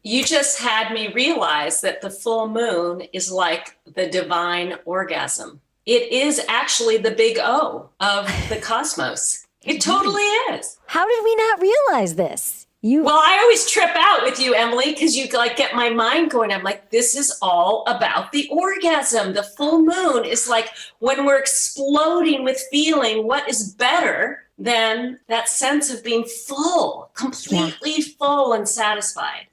You just had me realize that the full moon is like the divine orgasm. It is actually the big O of the cosmos. It totally is. How did we not realize this? Well, I always trip out with you, Emily, because you like get my mind going. I'm like, this is all about the orgasm. The full moon is like when we're exploding with feeling. What is better than that sense of being full, completely full and satisfied?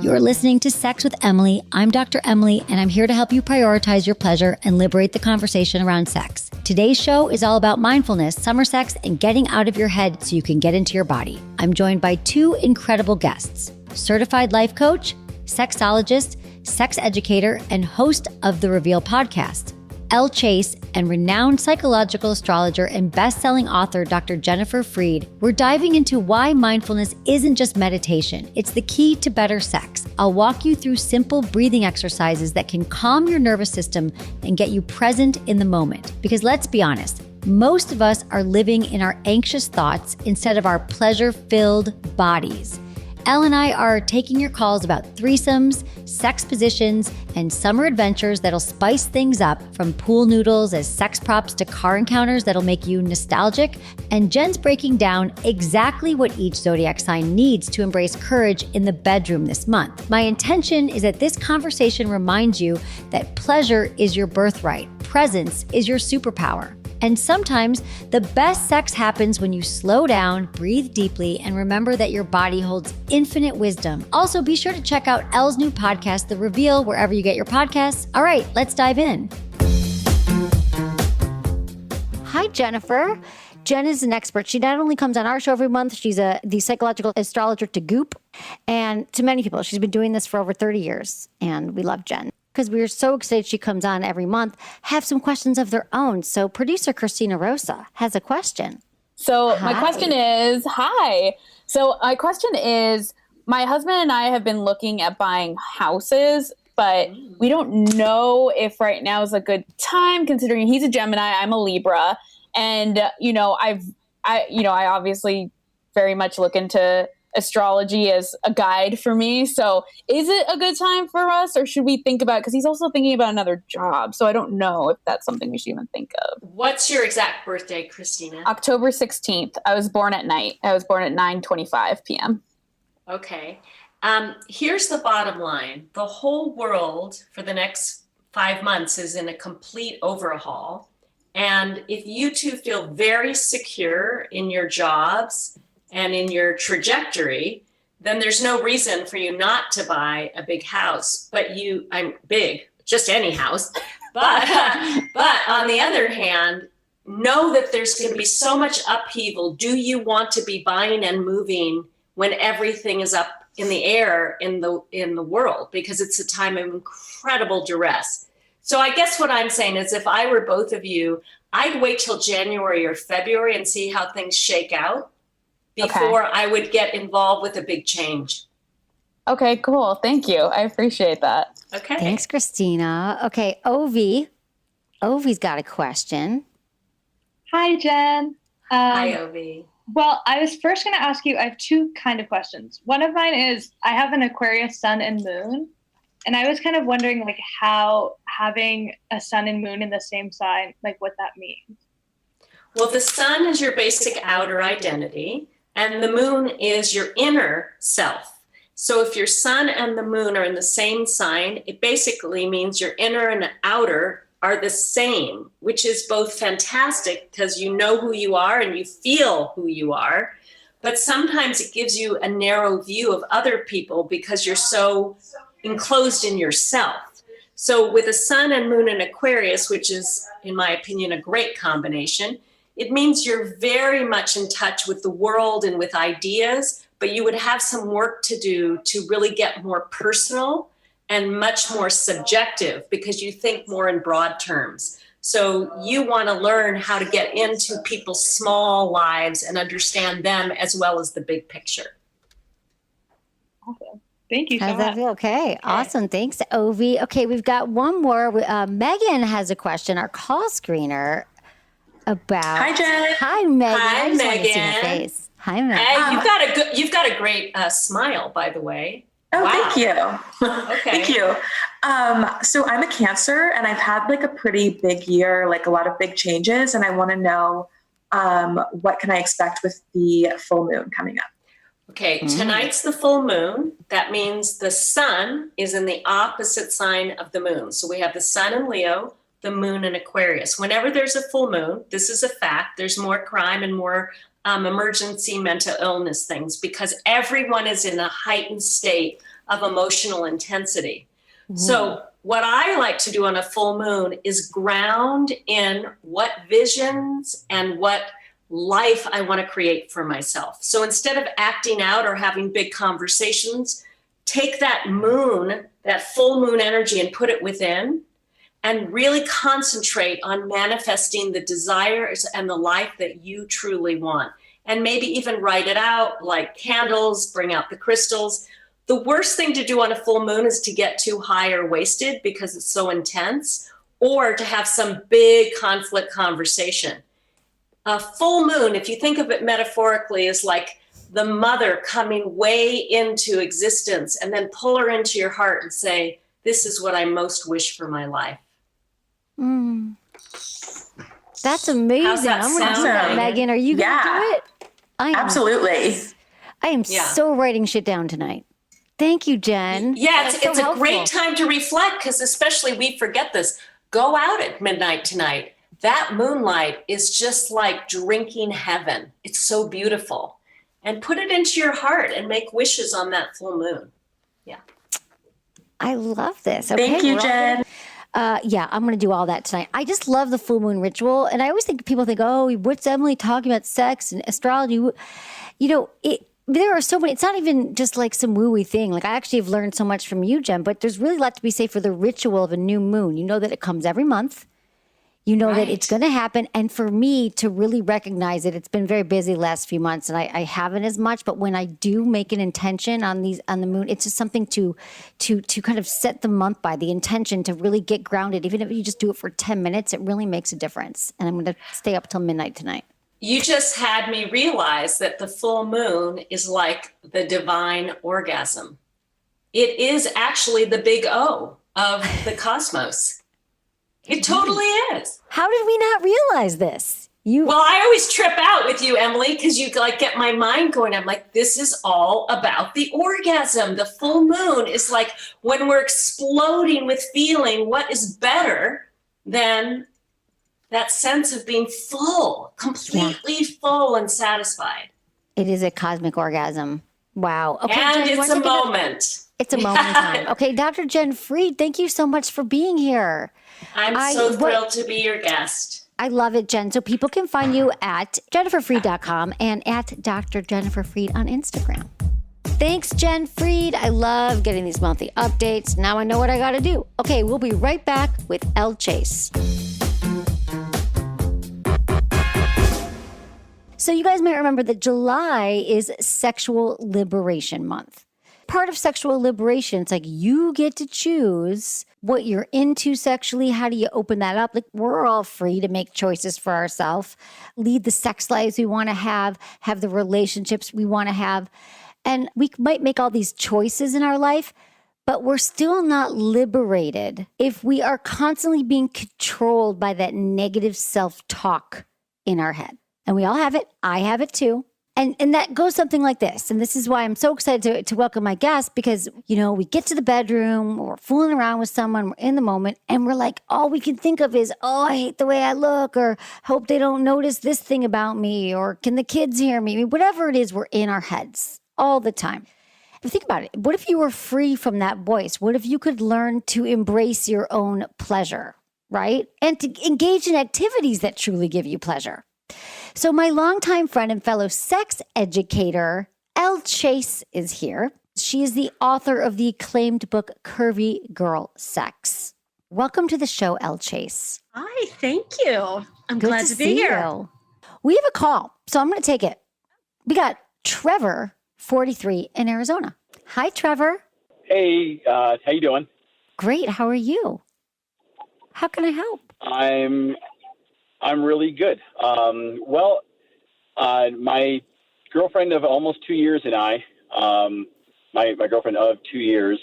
You're listening to Sex with Emily. I'm Dr. Emily, and I'm here to help you prioritize your pleasure and liberate the conversation around sex. Today's show is all about mindfulness, summer sex, and getting out of your head so you can get into your body. I'm joined by two incredible guests, certified life coach, sexologist, sex educator, and host of the Reveal podcast, Elle Chase, and renowned psychological astrologer and best-selling author, Dr. Jennifer Freed. We're diving into why mindfulness isn't just meditation. It's the key to better sex. I'll walk you through simple breathing exercises that can calm your nervous system and get you present in the moment. Because let's be honest, most of us are living in our anxious thoughts instead of our pleasure-filled bodies. Elle and I are taking your calls about threesomes, sex positions, and summer adventures that'll spice things up, from pool noodles as sex props to car encounters that'll make you nostalgic. And Jen's breaking down exactly what each zodiac sign needs to embrace courage in the bedroom this month. My intention is that this conversation reminds you that pleasure is your birthright, presence is your superpower. And sometimes the best sex happens when you slow down, breathe deeply, and remember that your body holds infinite wisdom. Also, be sure to check out Elle's new podcast, The Reveal, wherever you get your podcasts. All right, let's dive in. Hi, Jennifer. Jen is an expert. She not only comes on our show every month, she's the psychological astrologer to Goop. And to many people, she's been doing this for over 30 years. And we love Jen, because we're so excited she comes on every month, have some questions of their own. So producer Christina Rosa has a question. So my question is, my question is, my husband and I have been looking at buying houses, but we don't know if right now is a good time, considering he's a Gemini, I'm a Libra. And, I obviously very much look into astrology as a guide for me. So is it a good time for us, or should we think about, because he's also thinking about another job. So I don't know if that's something we should even think of. What's your exact birthday, Christina? October 16th. I was born at night. I was born at 9:25 p.m. Okay. Here's the bottom line. The whole world for the next 5 months is in a complete overhaul. And if you two feel very secure in your jobs and in your trajectory, then there's no reason for you not to buy a big house. But I'm big, just any house. But on the other hand, know that there's going to be so much upheaval. Do you want to be buying and moving when everything is up in the air in the world? Because it's a time of incredible duress. So I guess what I'm saying is, if I were both of you, I'd wait till January or February and see how things shake out before I would get involved with a big change. Okay, cool. Thank you. I appreciate that. Okay. Thanks, Christina. Okay, Ovi. Ovi's got a question. Hi, Jen. Hi, Ovi. Well, I was first going to ask you, I have two kind of questions. One of mine is, I have an Aquarius sun and moon, and I was kind of wondering how having a sun and moon in the same sign, what that means. Well, the sun is your basic outer identity, and the moon is your inner self. So if your sun and the moon are in the same sign, it basically means your inner and outer are the same, which is both fantastic because you know who you are and you feel who you are. But sometimes it gives you a narrow view of other people because you're so enclosed in yourself. So with a sun and moon in Aquarius, which is, in my opinion, a great combination, it means you're very much in touch with the world and with ideas, but you would have some work to do to really get more personal and much more subjective because you think more in broad terms. So you want to learn how to get into people's small lives and understand them as well as the big picture. Awesome. Thank you so How's that much. feel? Okay, awesome. Thanks, Ovi. Okay, we've got one more. Megan has a question, our call screener, about... Hi, Jen. Hi, Megan. Hi, I just want to see your Megan. face. Hi, Megan. Hey, a great smile, by the way. Oh, Wow. thank you. Okay. Thank you. So I'm a Cancer, and I've had like a pretty big year, like a lot of big changes, and I want to know what can I expect with the full moon coming up? Okay, tonight's the full moon. That means the sun is in the opposite sign of the moon. So we have the sun in Leo, the moon in Aquarius. Whenever there's a full moon, this is a fact, there's more crime and more emergency mental illness things because everyone is in a heightened state of emotional intensity. So what I like to do on a full moon is ground in what visions and what life I want to create for myself. So instead of acting out or having big conversations, take that moon, that full moon energy and put it within and really concentrate on manifesting the desires and the life that you truly want. And maybe even write it out, like candles, bring out the crystals. The worst thing to do on a full moon is to get too high or wasted because it's so intense, or to have some big conflict conversation. A full moon, if you think of it metaphorically, is like the mother coming way into existence and then pull her into your heart and say, this is what I most wish for my life. That's amazing. How's that I'm going to do sound, that, Megan. Are you going to do it? Absolutely. I am so writing shit down tonight. Thank you, Jen. Yeah, That's so it's a helpful. great time to reflect because especially we forget this. Go out at midnight tonight. That moonlight is just like drinking heaven. It's so beautiful. And put it into your heart and make wishes on that full moon. Yeah. I love this. Okay, Thank you, Jen. Yeah, I'm going to do all that tonight. I just love the full moon ritual. And I always think people think, oh, what's Emily talking about sex and astrology? You know, there are so many, it's not even just like some woo-woo thing. Like I actually have learned so much from you, Jen, but there's really a lot to be said for the ritual of a new moon. You know that it comes every month. You know that it's going to happen. And for me to really recognize it, it's been very busy the last few months and I haven't as much, but when I do make an intention on the moon, it's just something to kind of set the month by, the intention to really get grounded. Even if you just do it for 10 minutes, it really makes a difference. And I'm going to stay up till midnight tonight. You just had me realize that the full moon is like the divine orgasm. It is actually the big O of the cosmos. It totally is. How did we not realize this? Well, I always trip out with you, Emily, because you like get my mind going. I'm like, this is all about the orgasm. The full moon is like when we're exploding with feeling. What is better than that sense of being full, completely full and satisfied? It is a cosmic orgasm. Wow. Okay, And Jen, it's a moment. It's a moment in time. Okay, Dr. Jen Fried, thank you so much for being here. I'm so thrilled to be your guest. I love it, Jen. So people can find you at jenniferfried.com and at Dr. Jennifer Fried on Instagram. Thanks, Jen Fried. I love getting these monthly updates. Now I know what I got to do. Okay, we'll be right back with Elle Chase. So you guys might remember that July is Sexual Liberation Month. Part of sexual liberation, it's like you get to choose what you're into sexually. How do you open that up? Like we're all free to make choices for ourselves, lead the sex lives we want to have the relationships we want to have. And we might make all these choices in our life, but we're still not liberated if we are constantly being controlled by that negative self-talk in our head. And we all have it. I have it too. And that goes something like this. And this is why I'm so excited to welcome my guest because, you know, we get to the bedroom, we're fooling around with someone, we're in the moment, and we're like, all we can think of is, oh, I hate the way I look, or hope they don't notice this thing about me, or can the kids hear me? I mean, whatever it is, we're in our heads all the time. But think about it. What if you were free from that voice? What if you could learn to embrace your own pleasure, right? And to engage in activities that truly give you pleasure. So my longtime friend and fellow sex educator, Elle Chase, is here. She is the author of the acclaimed book, Curvy Girl Sex. Welcome to the show, Elle Chase. Hi, thank you. I'm Good glad to be here. We have a call, so I'm going to take it. We got Trevor, 43, in Arizona. Hi, Trevor. Hey, how you doing? Great. How are you? How can I help? I'm really good. My girlfriend of almost 2 years and I my girlfriend of 2 years.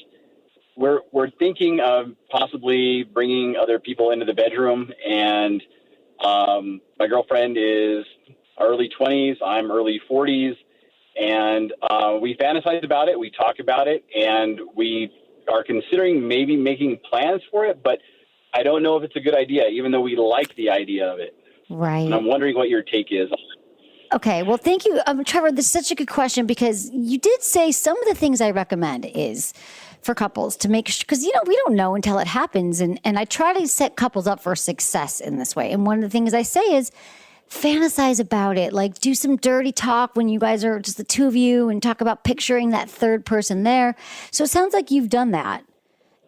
We're thinking of possibly bringing other people into the bedroom, and my girlfriend is early 20s, I'm early 40s, and we fantasize about it, we talk about it, and we are considering maybe making plans for it, but I don't know if it's a good idea, even though we like the idea of it. Right. And I'm wondering what your take is. Okay, well, thank you, Trevor. This is such a good question because you did say some of the things I recommend is for couples to make sure, because, we don't know until it happens. And I try to set couples up for success in this way. And one of the things I say is fantasize about it, like do some dirty talk when you guys are just the two of you and talk about picturing that third person there. So it sounds like you've done that.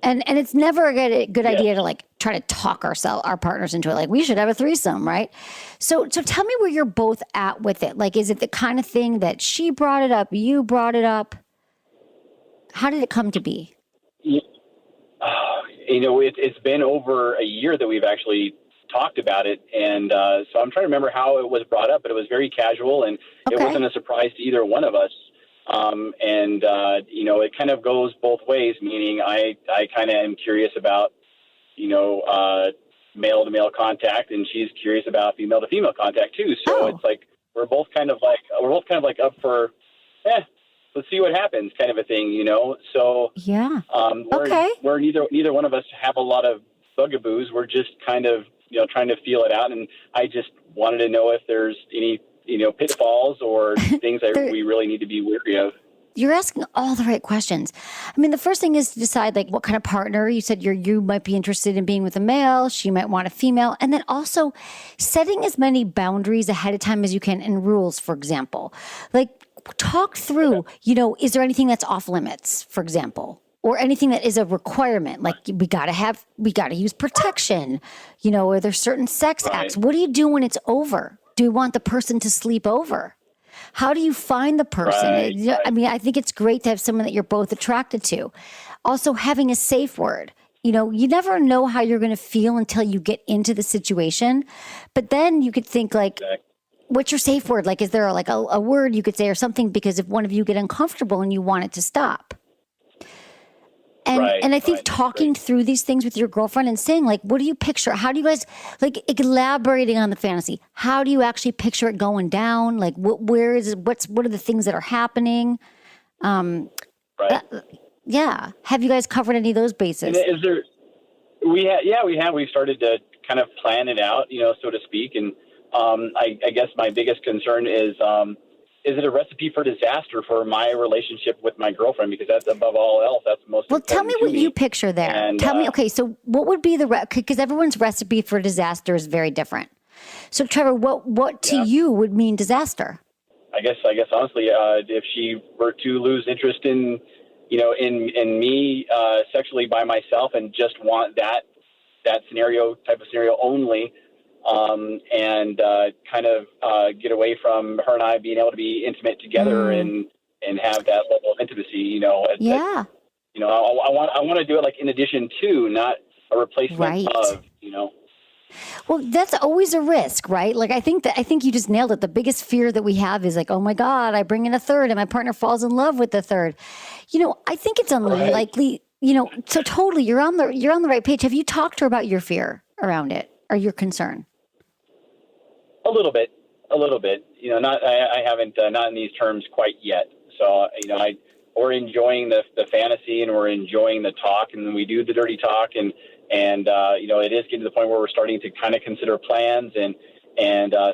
And it's never a good idea to like try to talk our partners into it. Like we should have a threesome, right? So tell me where you're both at with it. Like, is it the kind of thing that she brought it up, you brought it up? How did it come to be? It's been over a year that we've actually talked about it. And so I'm trying to remember how it was brought up, but it was very casual and It wasn't a surprise to either one of us. It kind of goes both ways, meaning I kind of am curious about, male to male contact, and she's curious about female to female contact too. So It's like, we're both kind of like up for, let's see what happens kind of a thing, So, yeah. We're neither one of us have a lot of bugaboos. We're just kind of, trying to feel it out. And I just wanted to know if there's any, pitfalls or things that we really need to be wary of. You're asking all the right questions. I mean, the first thing is to decide like what kind of partner. You said you might be interested in being with a male. She might want a female. And then also setting as many boundaries ahead of time as you can and rules, for example. Like talk through, is there anything that's off limits, for example? Or anything that is a requirement, like we got to use protection, or there's certain sex acts. What do you do when it's over? Do you want the person to sleep over? How do you find the person? Right. I mean, I think it's great to have someone that you're both attracted to. Also, having a safe word. You never know how you're going to feel until you get into the situation. But then you could think like, what's your safe word? Like, is there like a word you could say or something? Because if one of you get uncomfortable and you want it to stop. And I think talking through these things with your girlfriend and saying like, what do you picture? How do you guys like elaborating on the fantasy? How do you actually picture it going down? Like where is it? What are the things that are happening? Have you guys covered any of those bases? Is there, we have. We've started to kind of plan it out, so to speak. And I guess my biggest concern is it a recipe for disaster for my relationship with my girlfriend? Because that's above all else, that's most important. Well, tell me what you picture there. And, tell me, okay, so what would be because everyone's recipe for disaster is very different. So Trevor, what to you would mean disaster? I guess honestly, if she were to lose interest in me sexually by myself and just want that type of scenario only, and kind of get away from her and I being able to be intimate together and have that level of intimacy, I want to do it like in addition to, not a replacement of, Well, that's always a risk, right? Like I think you just nailed it. The biggest fear that we have is like, oh my God, I bring in a third and my partner falls in love with the third. I think it's unlikely, so totally you're on the right page. Have you talked to her about your fear around it or your concern? A little bit. I haven't, not in these terms quite yet. So, we're enjoying the fantasy and we're enjoying the talk, and we do the dirty talk, and it is getting to the point where we're starting to kind of consider plans, and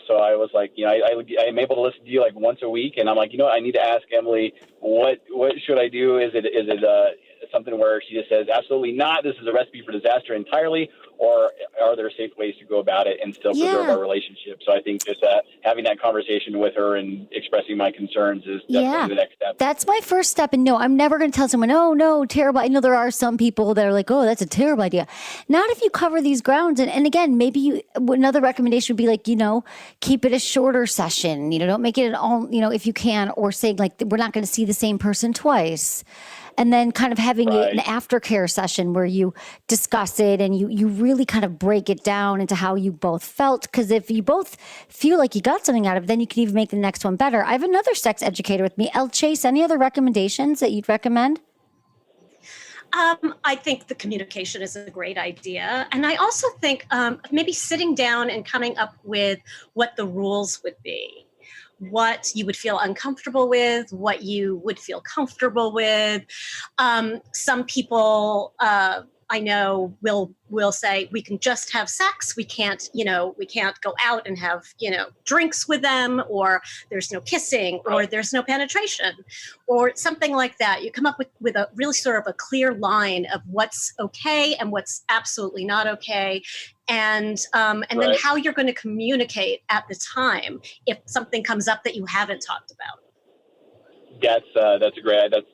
so I was like, I'm able to listen to you like once a week, and I'm like, I need to ask Emily, what should I do? Is it something where she just says, absolutely not, this is a recipe for disaster entirely, or are there safe ways to go about it and still preserve our relationship? So I think just having that conversation with her and expressing my concerns is definitely the next step. That's my first step. And no, I'm never going to tell someone, oh, no, terrible. I know there are some people that are like, oh, that's a terrible idea. Not if you cover these grounds. And again, maybe another recommendation would be like, keep it a shorter session. Don't make it an all, if you can, or say like, we're not going to see the same person twice. And then kind of having Right. an aftercare session where you discuss it and you really kind of break it down into how you both felt. Because if you both feel like you got something out of it, then you can even make the next one better. I have another sex educator with me, Elle Chase. Any other recommendations that you'd recommend? I think the communication is a great idea. And I also think maybe sitting down and coming up with what the rules would be, what you would feel uncomfortable with, what you would feel comfortable with. Some people I know will say we can just have sex. We can't go out and have, drinks with them, or there's no kissing, or there's no penetration, or something like that. You come up with a really sort of a clear line of what's okay and what's absolutely not okay. And then how you're going to communicate at the time if something comes up that you haven't talked about. That's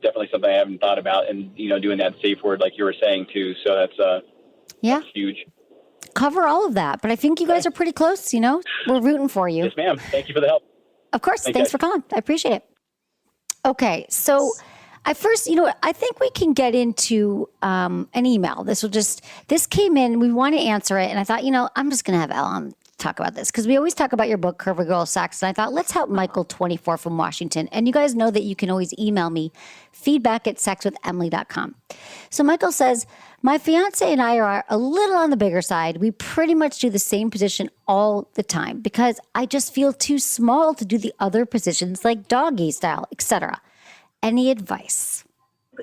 definitely something I haven't thought about, and doing that safe word like you were saying too. So that's huge. Cover all of that, but I think you guys are pretty close. We're rooting for you. Yes, ma'am. Thank you for the help. Of course. Thanks for calling. I appreciate it. Okay, so I first, I think we can get into an email. This came in. We want to answer it, and I thought, I'm just going to have Ellen talk about this because we always talk about your book, Curvy Girl Sex, and I thought, let's help Michael, 24 from Washington. And you guys know that you can always email me, feedback@sexwithemily.com. So Michael says, my fiance and I are a little on the bigger side. We pretty much do the same position all the time because I just feel too small to do the other positions like doggy style, etc. Any advice?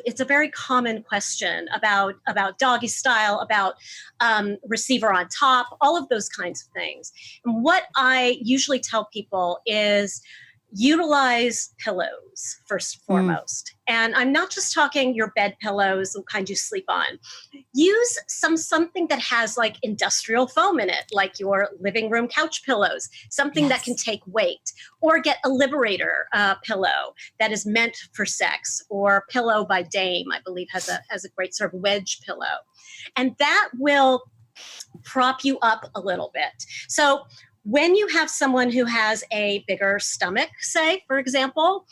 It's a very common question about doggy style, about receiver on top, all of those kinds of things. And what I usually tell people is utilize pillows first and foremost. And I'm not just talking your bed pillows, the kind you sleep on. Use something that has like industrial foam in it, like your living room couch pillows, something that can take weight, or get a Liberator pillow that is meant for sex, or Pillow by Dame, I believe has a great sort of wedge pillow. And that will prop you up a little bit. So when you have someone who has a bigger stomach, say, for example,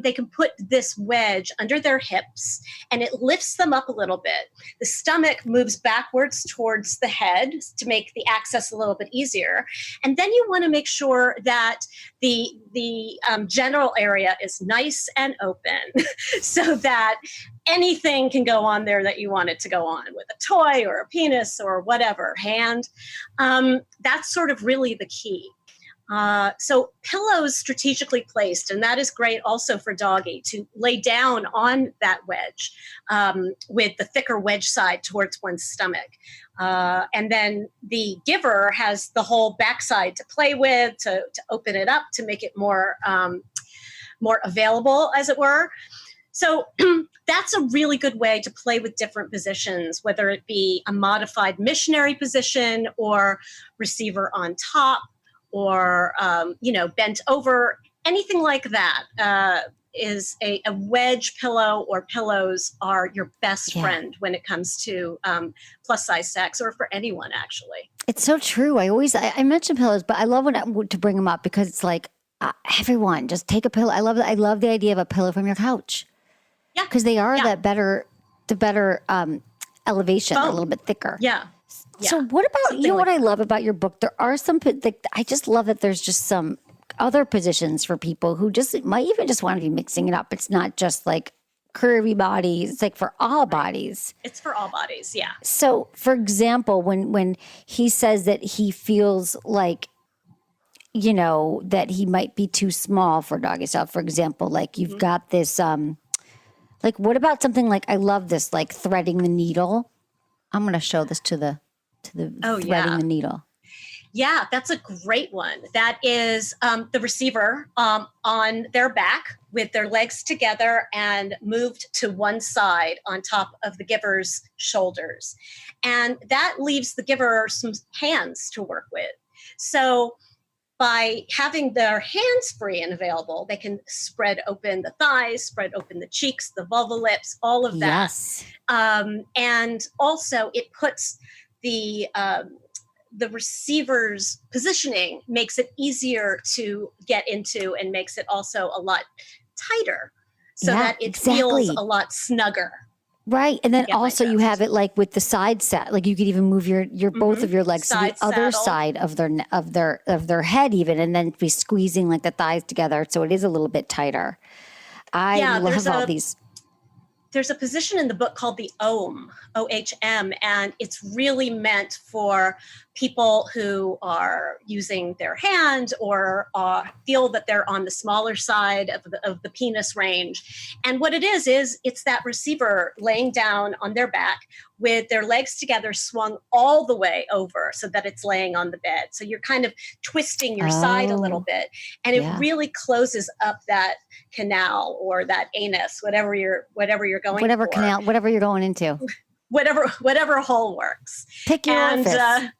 they can put this wedge under their hips and it lifts them up a little bit. The stomach moves backwards towards the head to make the access a little bit easier. And then you want to make sure that the genital area is nice and open so that anything can go on there that you want it to go on, with a toy or a penis or whatever, hand. That's sort of really the key. So pillows strategically placed, and that is great also for doggy, to lay down on that wedge with the thicker wedge side towards one's stomach. And then the giver has the whole backside to play with, to open it up, to make it more available, as it were. So that's a really good way to play with different positions, whether it be a modified missionary position or receiver on top or, bent over, anything like that. Is a wedge pillow or pillows are your best friend when it comes to plus size sex, or for anyone, actually. It's so true. I mention pillows, but I love to bring them up because it's like, everyone just take a pillow. I love the idea of a pillow from your couch. Yeah, because they are the better elevation, a little bit thicker. Yeah. So what about something what I love about your book? There are some. I just love that there's just some other positions for people who might even just want to be mixing it up. It's not just like curvy bodies. It's like for all bodies. It's for all bodies. Yeah. So, for example, when he says that he feels like, that he might be too small for doggy style, for example, like you've got this. Like, what about something like, I love this, like threading the needle. I'm going to show this to the threading the needle. Yeah, that's a great one. That is the receiver on their back with their legs together and moved to one side on top of the giver's shoulders. And that leaves the giver some hands to work with. So by having their hands free and available, they can spread open the thighs, spread open the cheeks, the vulva lips, all of that. Yes. And also it puts the receiver's positioning, makes it easier to get into, and makes it also a lot tighter so that it feels a lot snugger. Right. And then Get my also you drift. have it like with the side set, like you could even move your both of your legs to the Side other saddle. side of their head even, and then be squeezing like the thighs together. So it is a little bit tighter. I love all these. There's a position in the book called the OHM, OHM, and it's really meant for people who are using their hand or feel that they're on the smaller side of the penis range. And what it is it's that receiver laying down on their back with their legs together swung all the way over so that it's laying on the bed. So you're kind of twisting your side a little bit, and it really closes up that canal or that anus, whatever you're going whatever for. Canal, whatever you're going into. Whatever hole works. Pick your orifice.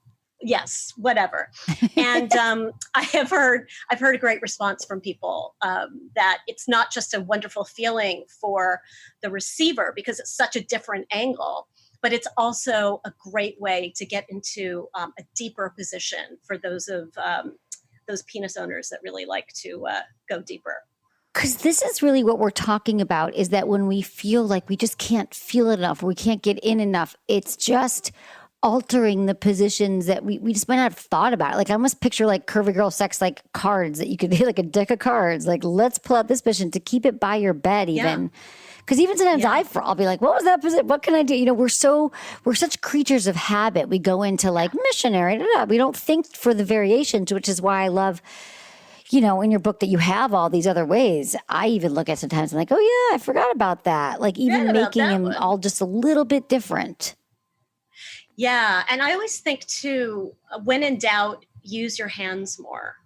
Yes, whatever. And I've heard a great response from people that it's not just a wonderful feeling for the receiver because it's such a different angle, but it's also a great way to get into a deeper position for those penis owners that really like to go deeper. Because this is really what we're talking about, is that when we feel like we just can't feel it enough, or we can't get in enough, it's just altering the positions that we just might not have thought about. Like I almost picture like curvy girl sex, like cards that you could hit, like a deck of cards. Like let's pull out this position to keep it by your bed even. Because even sometimes I'll be like, what was that position? What can I do? You know, we're such creatures of habit. We go into like missionary. We don't think for the variations, which is why I love, you know, in your book that you have all these other ways. I even look at sometimes and like, oh yeah, I forgot about that. Like even making them all just a little bit different. Yeah. And I always think too, when in doubt, use your hands more.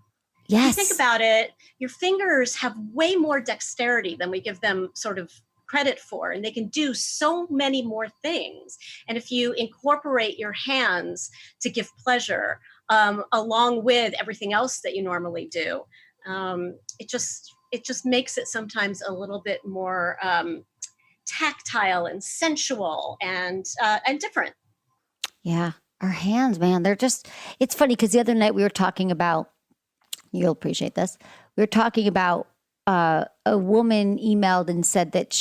Yes. If you think about it, your fingers have way more dexterity than we give them sort of credit for, and they can do so many more things. And if you incorporate your hands to give pleasure, along with everything else that you normally do, it just makes it sometimes a little bit more tactile and sensual and different. Yeah, our hands, man, it's funny because the other night we were talking about, you'll appreciate this, we were talking about a woman emailed and said that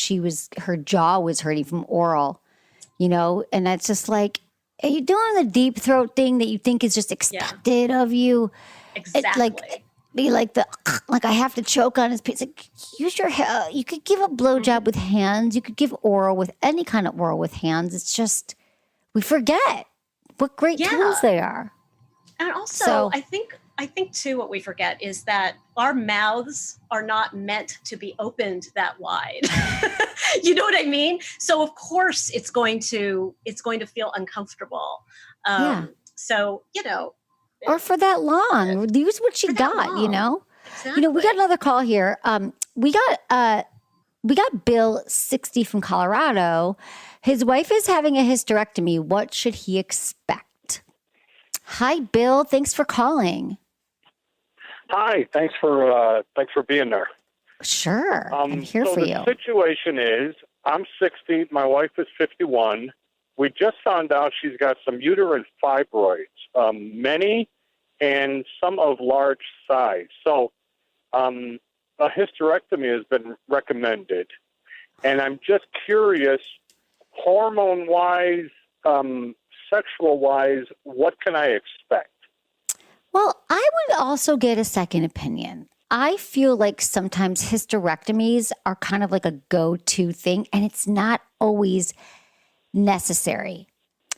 her jaw was hurting from oral, you know, and that's just like, are you doing the deep throat thing that you think is just expected of you? Exactly. Be like I have to choke on his piece. Like, use your hand. You could give a blowjob with hands. You could give oral with any kind of oral with hands. It's just, we forget what great tools they are. And also, I think too, what we forget is that our mouths are not meant to be opened that wide. You know what I mean? So of course it's going to feel uncomfortable. So, you know, or for that long, use what you got, you know? Exactly. You know, we got another call here. We got Bill, 60 from Colorado. His wife is having a hysterectomy. What should he expect? Hi, Bill. Thanks for calling. Hi. Thanks for being there. Sure. I'm here for you. The situation is, I'm 60. My wife is 51. We just found out she's got some uterine fibroids, many and some of large size. So a hysterectomy has been recommended. And I'm just curious, hormone-wise, sexual-wise, what can I expect? Well, I would also get a second opinion. I feel like sometimes hysterectomies are kind of like a go-to thing, and it's not always necessary.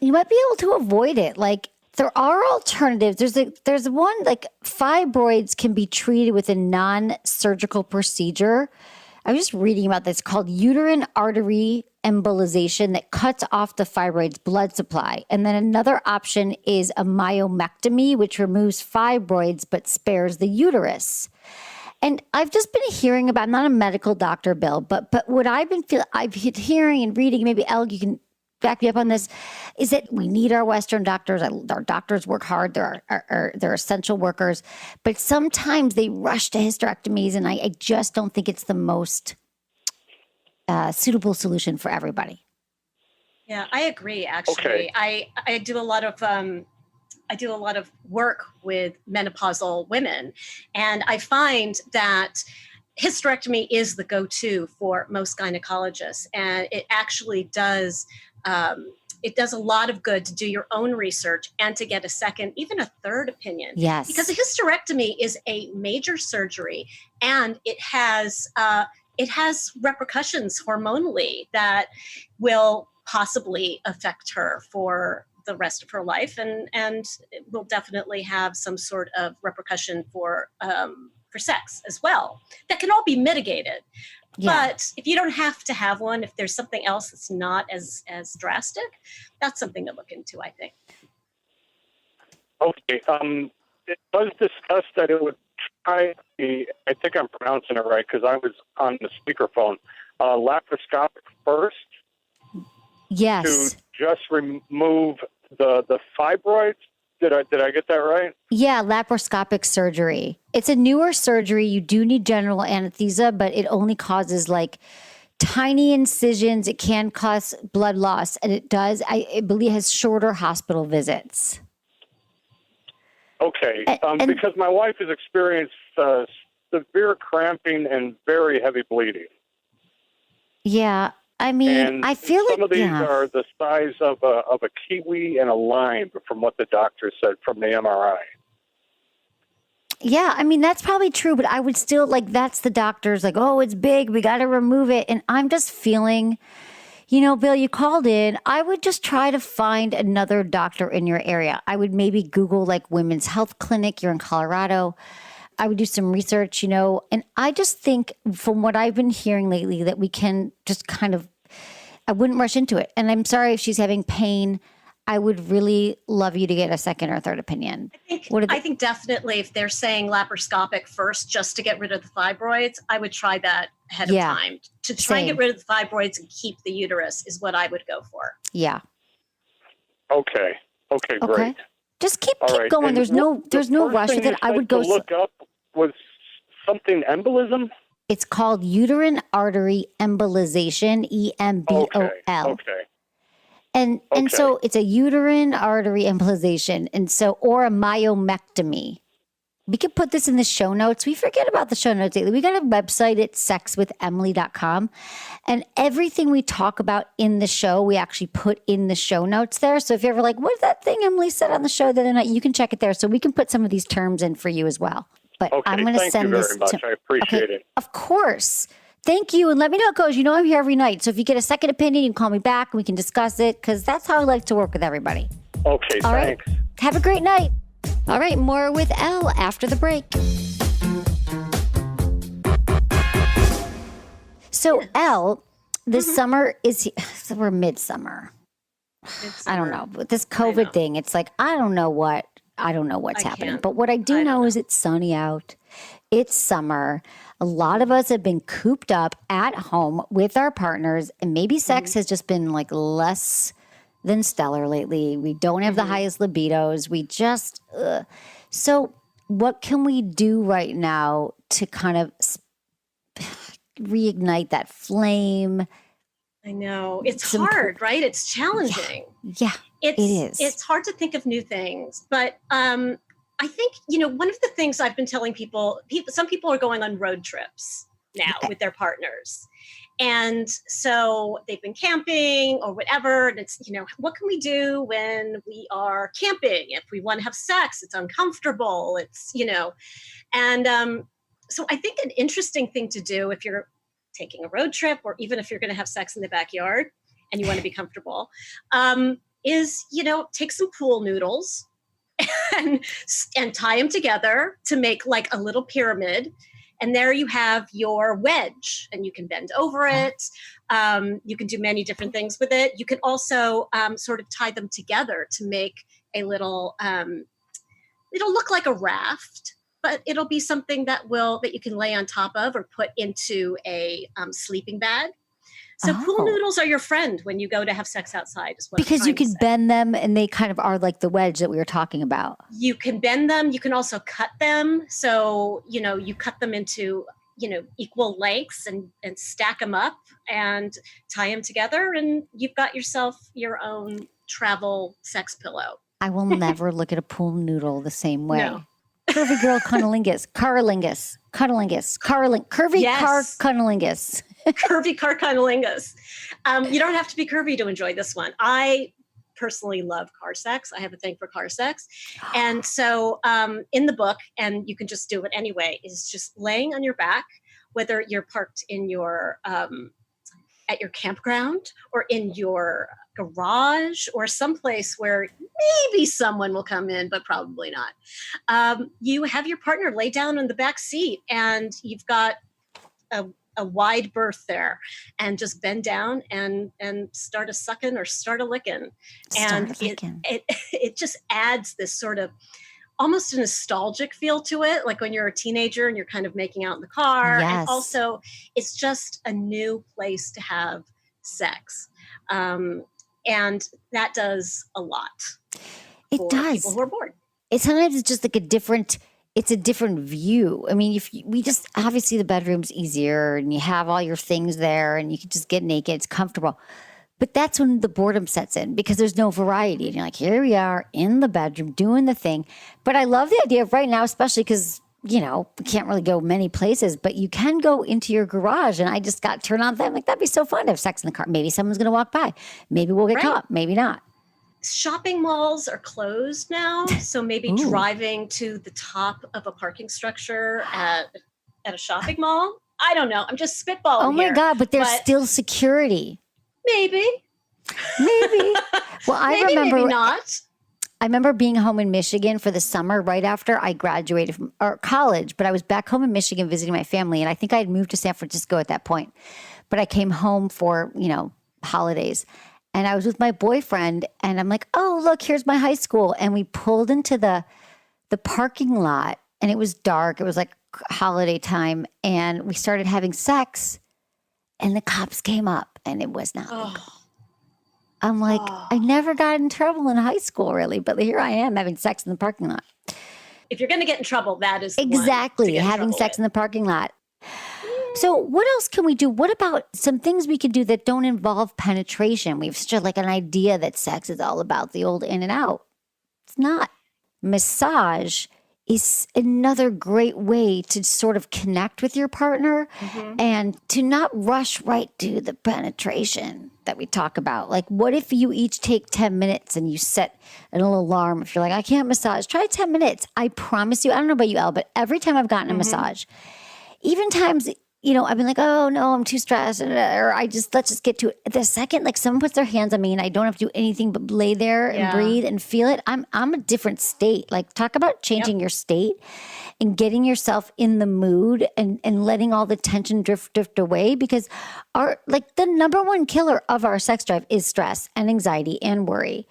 You might be able to avoid it. Like, there are alternatives. There's one, like, fibroids can be treated with a non-surgical procedure. I was just reading about this called uterine artery embolization that cuts off the fibroid's blood supply. And then another option is a myomectomy, which removes fibroids but spares the uterus. And I've just been hearing about, I'm not a medical doctor, Bill, but what I've been hearing and reading, maybe Elle, you can back me up on this, is that we need our Western doctors. Our doctors work hard. They're essential workers. But sometimes they rush to hysterectomies, and I just don't think it's the most suitable solution for everybody. Yeah, I agree. Actually, I do a lot of work with menopausal women, and I find that hysterectomy is the go-to for most gynecologists, and it actually does it does a lot of good to do your own research and to get a second, even a third opinion. Yes. Because a hysterectomy is a major surgery, and it has repercussions hormonally that will possibly affect her for the rest of her life, and it will definitely have some sort of repercussion for sex as well. That can all be mitigated. Yeah. But if you don't have to have one, if there's something else that's not as drastic, that's something to look into, I think. Okay. It was discussed that it would try the, I think I'm pronouncing it right because I was on the speakerphone, laparoscopic first Yes. to just remove the fibroids. Did I get that right? Yeah, laparoscopic surgery. It's a newer surgery. You do need general anesthesia, but it only causes like tiny incisions. It can cause blood loss, and it does, I believe, has shorter hospital visits. Okay, And- because my wife has experienced severe cramping and very heavy bleeding. Yeah, I mean, And I feel some of these yeah. are the size of a kiwi and a lime, from what the doctor said from the MRI. Yeah, I mean, that's probably true, but I would still like, that's the doctor's like, oh, it's big, we got to remove it. And I'm just feeling, Bill, you called in. I would just try to find another doctor in your area. I would maybe Google like women's health clinic. You're in Colorado. I would do some research, and I just think from what I've been hearing lately that we can just kind of, I wouldn't rush into it. And I'm sorry if she's having pain. I would really love you to get a second or third opinion. I think definitely if they're saying laparoscopic first just to get rid of the fibroids, I would try that ahead of time. To try and Same. get rid of the fibroids and keep the uterus is what I would go for. Yeah. Okay, great. Just keep All right. going. And There's no the rush first with thing it. you I would said go. to look up was something embolism. It's called uterine artery embolization, EMBOL. Okay. And so it's a uterine artery embolization, and so or a myomectomy. We could put this in the show notes. We forget about the show notes lately. We got a website at sexwithemily.com, and everything we talk about in the show, we actually put in the show notes there. So if you're ever like, what's that thing Emily said on the show the other night, you can check it there. So we can put some of these terms in for you as well. But I'm going to send this much. I appreciate it. Of course. Thank you. And let me know how it goes. I'm here every night. So if you get a second opinion, you can call me back and we can discuss it because that's how I like to work with everybody. Okay, All thanks. right. Have a great night. All right. More with Elle after the break. So Elle, this summer is, so we're midsummer. I don't know. With this COVID thing, it's like, I don't know what's happening. can't. But what I do I don't know is it's sunny out. It's summer. A lot of us have been cooped up at home with our partners, and maybe sex has just been like less than stellar lately. We don't have the highest libidos. We just, so what can we do right now to kind of reignite that flame? I know. It's hard, right? It's challenging. Yeah, it is. It's hard to think of new things, but I think, one of the things I've been telling people, some people are going on road trips now with their partners. And so they've been camping or whatever. And it's, what can we do when we are camping? If we want to have sex, it's uncomfortable. It's, and so I think an interesting thing to do if you're taking a road trip or even if you're going to have sex in the backyard and you want to be comfortable, is, take some pool noodles and tie them together to make like a little pyramid. And there you have your wedge and you can bend over it. You can do many different things with it. You can also sort of tie them together to make a little, it'll look like a raft, but it'll be something that you can lay on top of or put into a sleeping bag. So pool noodles are your friend when you go to have sex outside is what because you can say. bend them and they kind of are like the wedge that we were talking about. You can bend them. You can also cut them. So, you cut them into, equal lengths and stack them up and tie them together. And you've got yourself your own travel sex pillow. I will never look at a pool noodle the same way. No. Curvy girl cunnilingus, curvy Yes. car cunnilingus. Curvy car cunnilingus. You don't have to be curvy to enjoy this one. I personally love car sex. I have a thing for car sex. And so in the book, and you can just do it anyway, is just laying on your back, whether you're parked in your at your campground or in your garage or someplace where maybe someone will come in, but probably not. You have your partner lay down in the back seat, and you've got a wide berth there, and just bend down and start a sucking or start a licking. And it just adds this sort of almost a nostalgic feel to it, like when you're a teenager and you're kind of making out in the car. Yes. And also it's just a new place to have sex. And that does a lot. It does. People who are bored. Sometimes it's just like a different view. I mean, we just obviously the bedroom's easier and you have all your things there and you can just get naked. It's comfortable. But that's when the boredom sets in because there's no variety. And you're like, here we are in the bedroom doing the thing. But I love the idea of right now, especially because, we can't really go many places, but you can go into your garage. And I just got turned on. I'm like, that'd be so fun to have sex in the car. Maybe someone's going to walk by. Maybe we'll get caught. Maybe not. Shopping malls are closed now. So maybe driving to the top of a parking structure at a shopping mall. I don't know. I'm just spitballing Oh my here, God, but there's still security. Maybe. Well, maybe not. I remember being home in Michigan for the summer right after I graduated from college, but I was back home in Michigan visiting my family. And I think I had moved to San Francisco at that point, but I came home for, holidays. And I was with my boyfriend and I'm like, oh, look, here's my high school. And we pulled into the parking lot and it was dark. It was like holiday time. And we started having sex and the cops came up and it was not legal. I'm like, I never got in trouble in high school really, but here I am having sex in the parking lot. If you're going to get in trouble, that is the one Exactly. to get in Having trouble sex with. in the parking lot. So what else can we do? What about some things we can do that don't involve penetration? We've such like an idea that sex is all about the old in and out. It's not. Massage is another great way to sort of connect with your partner and to not rush right to the penetration that we talk about. Like, what if you each take 10 minutes and you set an alarm? If you're like, I can't massage, try 10 minutes. I promise you, I don't know about you, Elle, but every time I've gotten a massage, even times, I've been like, oh no, I'm too stressed. Or let's just get to it. The second, like someone puts their hands on me and I don't have to do anything but lay there and breathe and feel it. I'm a different state. Like talk about changing your state and getting yourself in the mood and letting all the tension drift away because the number one killer of our sex drive is stress and anxiety and worry.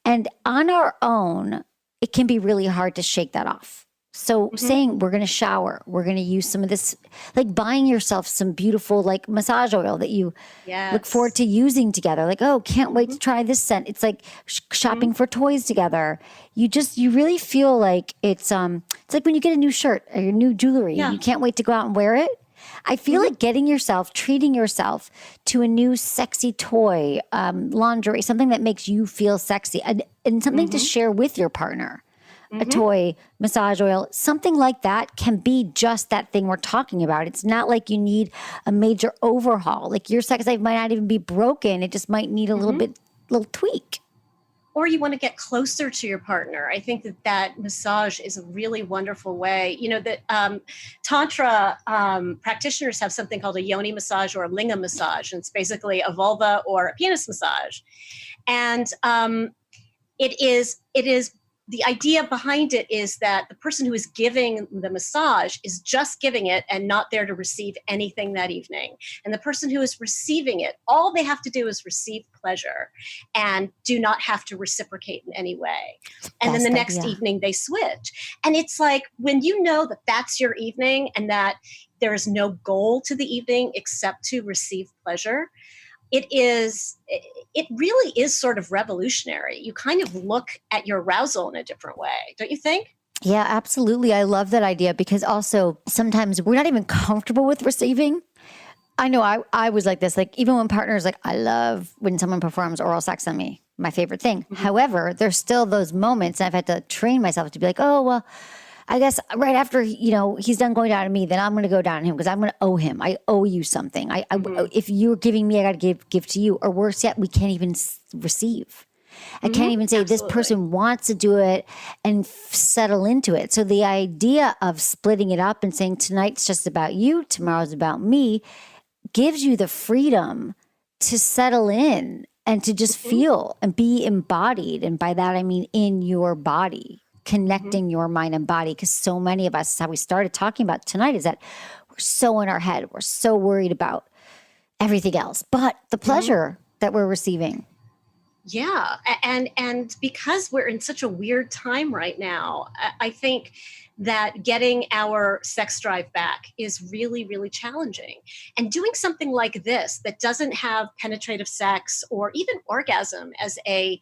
And on our own, it can be really hard to shake that off. So saying we're going to shower, we're going to use some of this, like buying yourself some beautiful like massage oil that you look forward to using together. Like, oh, can't wait to try this scent. It's like shopping for toys together. You really feel like it's like when you get a new shirt or your new jewelry and you can't wait to go out and wear it. I feel like treating yourself to a new sexy toy, lingerie, something that makes you feel sexy and something to share with your partner. A toy, massage oil, something like that can be just that thing we're talking about. It's not like you need a major overhaul. Like your sex life might not even be broken. It just might need a little tweak. Or you want to get closer to your partner. I think that massage is a really wonderful way. That Tantra practitioners have something called a yoni massage or a linga massage. And it's basically a vulva or a penis massage. And it is the idea behind it is that the person who is giving the massage is just giving it and not there to receive anything that evening. And the person who is receiving it, all they have to do is receive pleasure and do not have to reciprocate in any way. And then the next evening they switch. And it's like when you know that that's your evening and that there is no goal to the evening except to receive pleasure, it really is sort of revolutionary. You kind of look at your arousal in a different way, don't you think? Yeah, absolutely. I love that idea because also sometimes we're not even comfortable with receiving. I know I was like this, like even when partners, like I love when someone performs oral sex on me, my favorite thing. However, there's still those moments and I've had to train myself to be like, oh, well, I guess right after, he's done going down on me, then I'm going to go down on him because I'm going to owe him. I owe you something. If you're giving me, I got to give to you. Or worse yet, we can't even receive. I can't even say this person wants to do it and settle into it. So the idea of splitting it up and saying tonight's just about you, tomorrow's about me, gives you the freedom to settle in and to just feel and be embodied. And by that, I mean in your body, connecting your mind and body. Because so many of us, how we started talking about tonight, is that we're so in our head. We're so worried about everything else, but the pleasure that we're receiving. Yeah. And because we're in such a weird time right now, I think that getting our sex drive back is really, really challenging. And doing something like this that doesn't have penetrative sex or even orgasm as an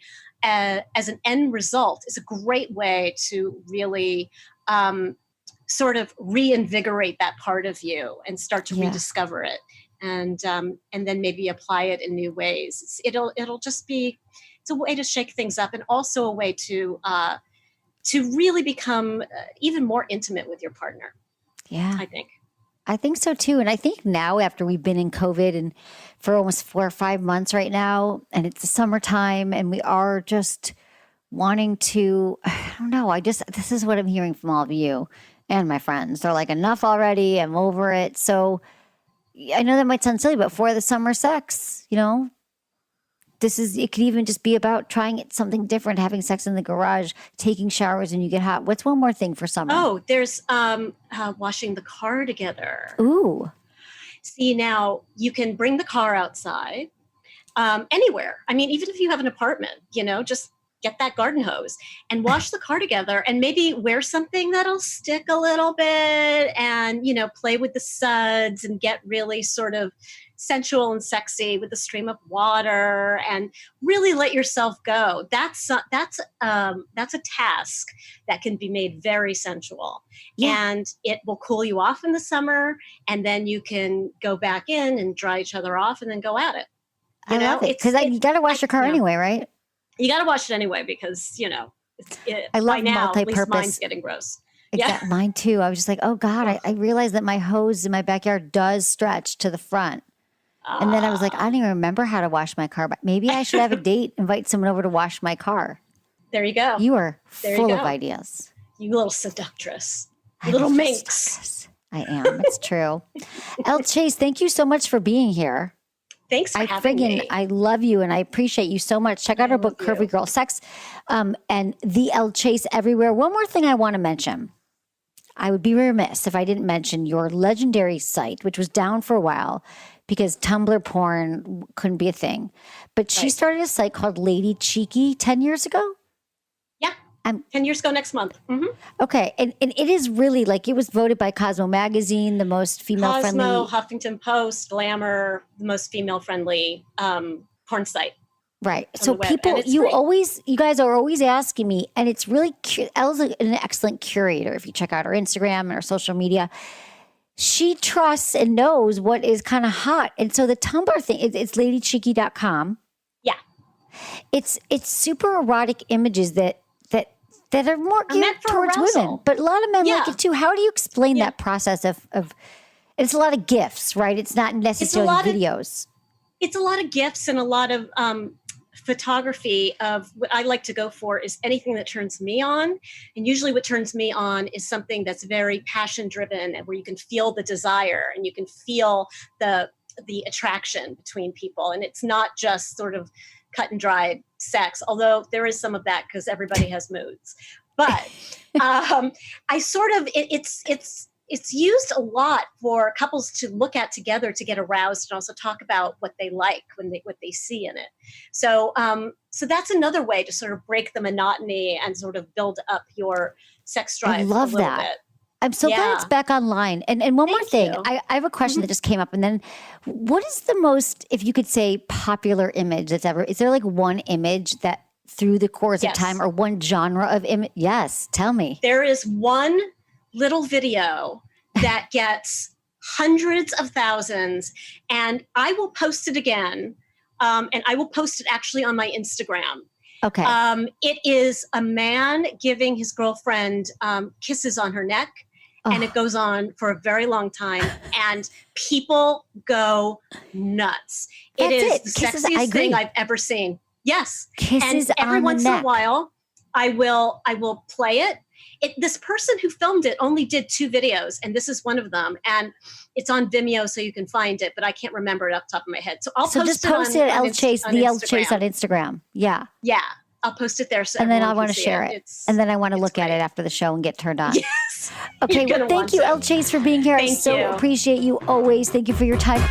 end result is a great way to really sort of reinvigorate that part of you and start to rediscover it. And then maybe apply it in new ways. It'll just be, it's a way to shake things up, and also a way to really become even more intimate with your partner. Yeah, I think so too. And I think now, after we've been in COVID and for almost 4 or 5 months right now, and it's the summertime, and we are just wanting to, I don't know, this is what I'm hearing from all of you and my friends. They're like, enough already, I'm over it. So I know that might sound silly, but for the summer sex, it could even just be about trying something different, having sex in the garage, taking showers when you get hot. What's one more thing for summer? Oh, there's washing the car together. Ooh. See, now you can bring the car outside anywhere. I mean, even if you have an apartment, just get that garden hose and wash the car together, and maybe wear something that'll stick a little bit, and, play with the suds and get really sort of sensual and sexy with the stream of water, and really let yourself go. That's a task that can be made very sensual, and it will cool you off in the summer, and then you can go back in and dry each other off and then go at it. I love it, because you got to wash your car anyway, right? You got to wash it anyway, because, I love by now, multi-purpose. at least mine's getting gross. Exactly. Mine too. I was just like, oh God, I realized that my hose in my backyard does stretch to the front. And then I was like, I don't even remember how to wash my car, but maybe I should have a date, invite someone over to wash my car. There you go. You are full of ideas. You little seductress. Little minx. I am. It's true. Elle Chase, thank you so much for being here. Thanks for having me. I love you, and I appreciate you so much. Check out her book, Curvy Girl Sex, and the Elle Chase everywhere. One more thing I want to mention. I would be remiss if I didn't mention your legendary site, which was down for a while because Tumblr porn couldn't be a thing. But she started a site called Lady Cheeky 10 years ago? Yeah, 10 years ago next month. Mm-hmm. Okay, and it is really, like, it was voted by Cosmo Magazine the most female-friendly. Cosmo, Huffington Post, Glamour, the most female-friendly porn site. Right. So people, you guys are always asking me, and it's really, Elle's an excellent curator. If you check out her Instagram and her social media, she trusts and knows what is kind of hot. And so the Tumblr thing, it's ladycheeky.com. Yeah. It's super erotic images that are more geared towards women, but a lot of men like it too. How do you explain that process of it's a lot of GIFs, right? It's not necessarily videos. It's a lot of GIFs and a lot of photography of what I like to go for is anything that turns me on. And usually what turns me on is something that's very passion driven and where you can feel the desire and you can feel the attraction between people. And it's not just sort of cut and dried sex, although there is some of that because everybody has moods. But I sort of, it's used a lot for couples to look at together to get aroused and also talk about what they like what they see in it. So that's another way to sort of break the monotony and sort of build up your sex drive. I love that. Bit. I'm so glad it's back online. And one more thing, I have a question that just came up. And then what is the most, if you could say, popular image that's ever, is there like one image that through the course of time or one genre of image? Yes, tell me. There is one little video that gets hundreds of thousands, and I will post it again, and I will post it actually on my Instagram. Okay. It is a man giving his girlfriend kisses on her neck, and it goes on for a very long time, and people go nuts. That's It is it. the Kisses, I sexiest agree. thing I've ever seen. Yes. Kisses and every on the once in neck. a while, I will play it. This person who filmed it only did 2 videos, and this is one of them. And it's on Vimeo, so you can find it, but I can't remember it off the top of my head. So I'll just post it on Elle Chase, the Elle Instagram. Chase on Instagram. Yeah. Yeah, I'll post it there. So And then I want want to share it. And then I want to look at it after the show and get turned on. Yes. Okay. You're Well, gonna thank want you, to. Elle Chase, for being here. I Thank so you. appreciate you always. Thank you for your time.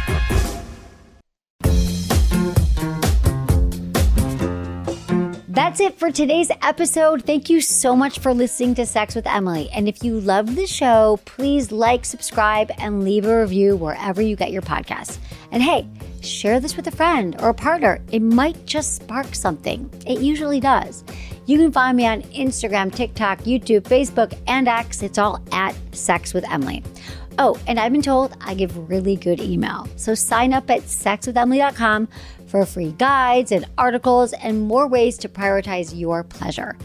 That's it for today's episode. Thank you so much for listening to Sex with Emily. And if you love the show, please like, subscribe, and leave a review wherever you get your podcasts. And hey, share this with a friend or a partner. It might just spark something. It usually does. You can find me on Instagram, TikTok, YouTube, Facebook, and X. It's all at Sex with Emily. Oh, and I've been told I give really good email. So sign up at sexwithemily.com for free guides and articles and more ways to prioritize your pleasure.